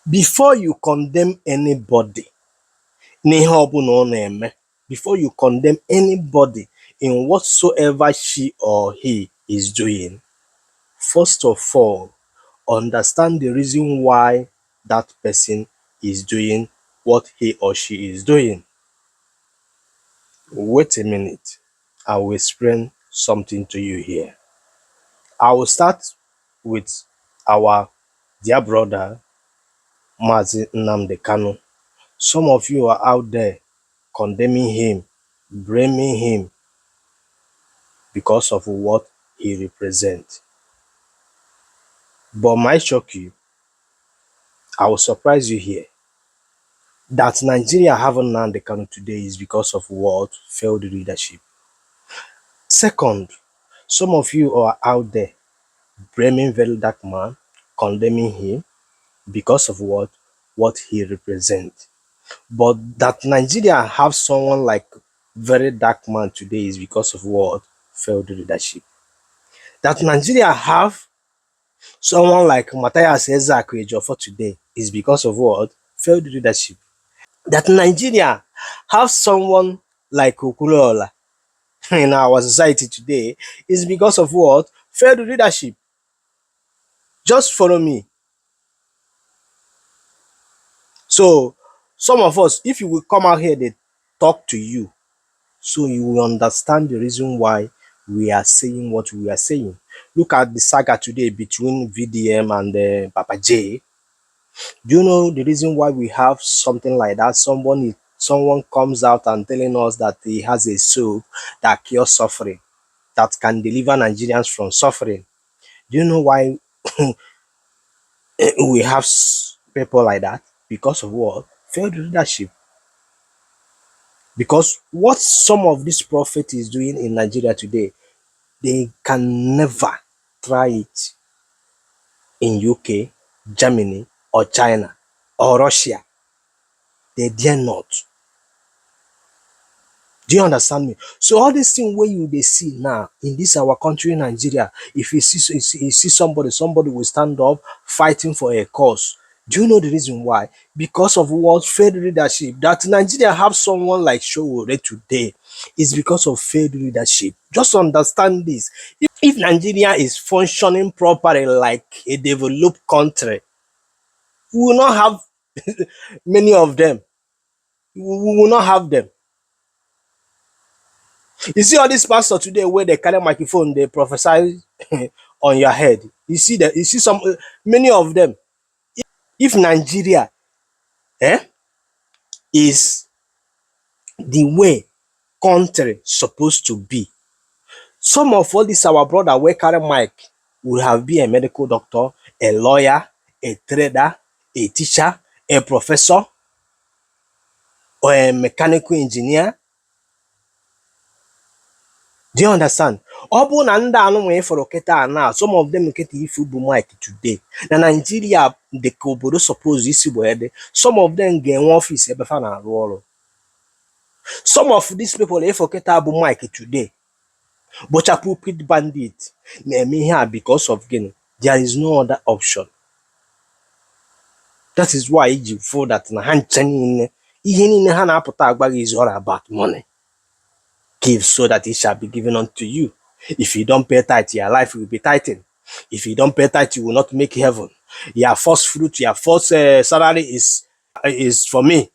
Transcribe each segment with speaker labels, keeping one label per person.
Speaker 1: Before you condemn anybody n'ihe ọbụla ọ na-eme, before you condemn anybody in whatsoever she or he is doing, first of all, understand the reason why that person is doing what he or she is doing. Wait a minute. I will explain something to you here. I will start with our dear brother, Mazi Nnamdi Kanu. Some of you are out there condemning him, blaming him because of what he represents. But might shock you, I will surprise you here, that Nigeria having Nnamdi Kanu today is because of what? Failed leadership. Second, some of you are out there blaming very dark man, condemning him because of what? What he represents. But that Nigeria have someone like very dark man today is because of what? Failed leadership. That Nigeria have someone like Matthias Ezeaku Ejiofor today is because of what? Failed leadership. That Nigeria have someone like Okunola in our society today is because of what? Failed leadership. Just follow me. So some of us, if you will come out here, they talk to you, so you will understand the reason why we are saying what we are saying. Look at the saga today between VDM and Papa J. Do you know the reason why we have something like that? Someone comes out and telling us that he has a soap that cures suffering, that can deliver Nigerians from suffering. Do you know why we have people like that? Because of what? Failed leadership. Because what some of these prophets is doing in Nigeria today, they can never try it in UK, Germany, or China, or Russia. They dare not. Do you understand me? So all these things where you they see now in this our country, Nigeria, if you see somebody will stand up fighting for a cause. Do you know the reason why? Because of what? Failed leadership. That Nigeria have someone like Sowore today is because of failed leadership. Just understand this. If Nigeria is functioning properly like a developed country, we will not have many of them. We will not have them. You see all these pastors today where they carry microphone, they prophesy on your head. You see that? You see some many of them. If Nigeria is the way country supposed to be, some of all this our brother wey carry mic would have been a medical doctor, a lawyer, a trader, a teacher, a professor, or a mechanical engineer. Do you understand? Ọ bụ na ndị anụ nwee fọrọ kịta na some of them nkịta ifu bụ mic today na Nigeria dị ka obodo suppose isi wee dị, some of them ga-enwe ọfịs ebe fa na-arụ ọrụ. Some of these people ifo kịta bụ mic today bụcha pulpit bandit na-eme ihe a because of gịnị? There is no other option. That is why iji feel that na ha ncha niile ihe niile ha na-apụta agba gị is all about money. Give so that it shall be given unto you. If you don't pay tithe, your life will be tightened. If you don't pay tithe, you will not make heaven. Your first fruit, your first salary is for me.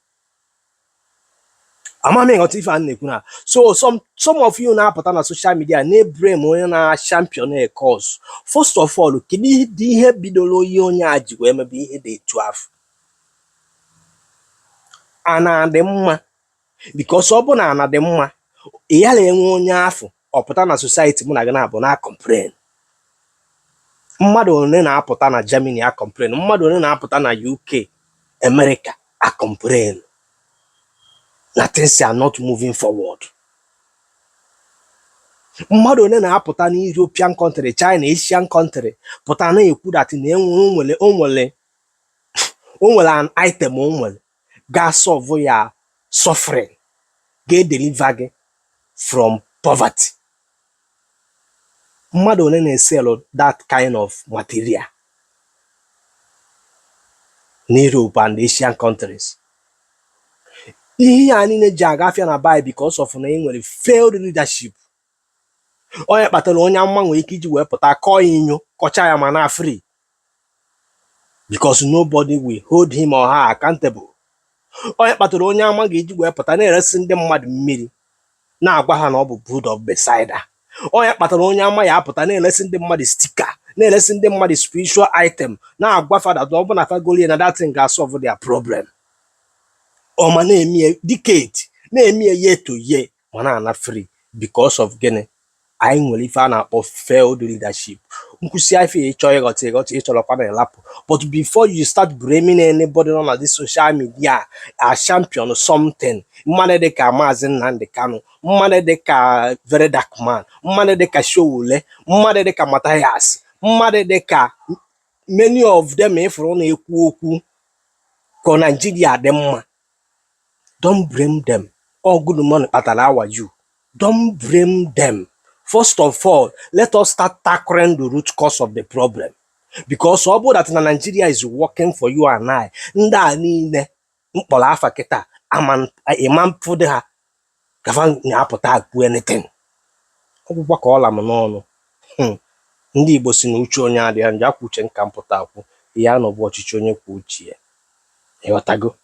Speaker 1: So some of you now put on social media na-blame na champion a cause. First of all, kedu ihe bidoro ihe onye a ji wee mebe ihe dị 12? Ana dị mma, because ọ bụ na ana dị mma, ị ya na-enwe onye afọ ọpụta na society mụ na gị na-abụ na complain. Mmadụ one na-apụta na Germany a complain, mmadụ one na-apụta na UK, America a complain. Na things are not moving forward. Mmadụ one na-apụta na European country, China, Asian country pụta na-ekwu that na o nwere an item o nwere ga-solve ya suffering, ga-deliver gị from poverty. Mmadụ one na-esell that kind of material. in Europe and Asian countries. Ihe ya niile ji agafia na bai because of na enwere failed leadership. Onye kpatara onye amụma nwere ike iji wee pụta kọọ inyo kọcha ya ma na free because nobody will hold him or her accountable. Onye kpatara onye amụma ga-eji wee pụta na-eresi ndị mmadụ mmiri na-agwa ha na ọ bụ Brood of Bethesda. Onye kpatara onye amụma ya apụta na-eresi ndị mmadụ stika, na-eresi ndị mmadụ spiritual item, na-agwa fada ọ bụ na fagolie na that thing ga-solve their problem. Ọma na-eme decade, na-eme year to year ma na-ana free because of gịnị? Anyị nwere ife a na-akpọ failed leadership. Nkwụsị ife ịchọ ịghọta ịchọrọkwa na elapụ, but before you start blaming anybody nọ na this social media a champion something, mmadụ dịka Maazị Nnamdi Kanu, mmadụ dịka Very Dark Man, mmadụ dịka Sowore, mmadụ dịka Mathias, mmadụ dịka many of them ịfụrụ na-ekwu okwu ka Nigeria dị mma. Don't blame them. All good money kpatara our you. Don't blame them. First of all, let us start tackling the root cause of the problem. Because ọ bụrụ that na Nigeria is working for you and I, ndị a niile mkpọrọ afa kịta ịma mpụdị ha gafa na-apụta akwu anything. Ọgwụgwa ka ọla m n'ọnụ. Ndị Igbo si na uche onye adịghị njọ, akwa uche nka mpụta akwụ, ya na ọ bụ ọchịchị onye kwuo uche ya. Ịghọtago?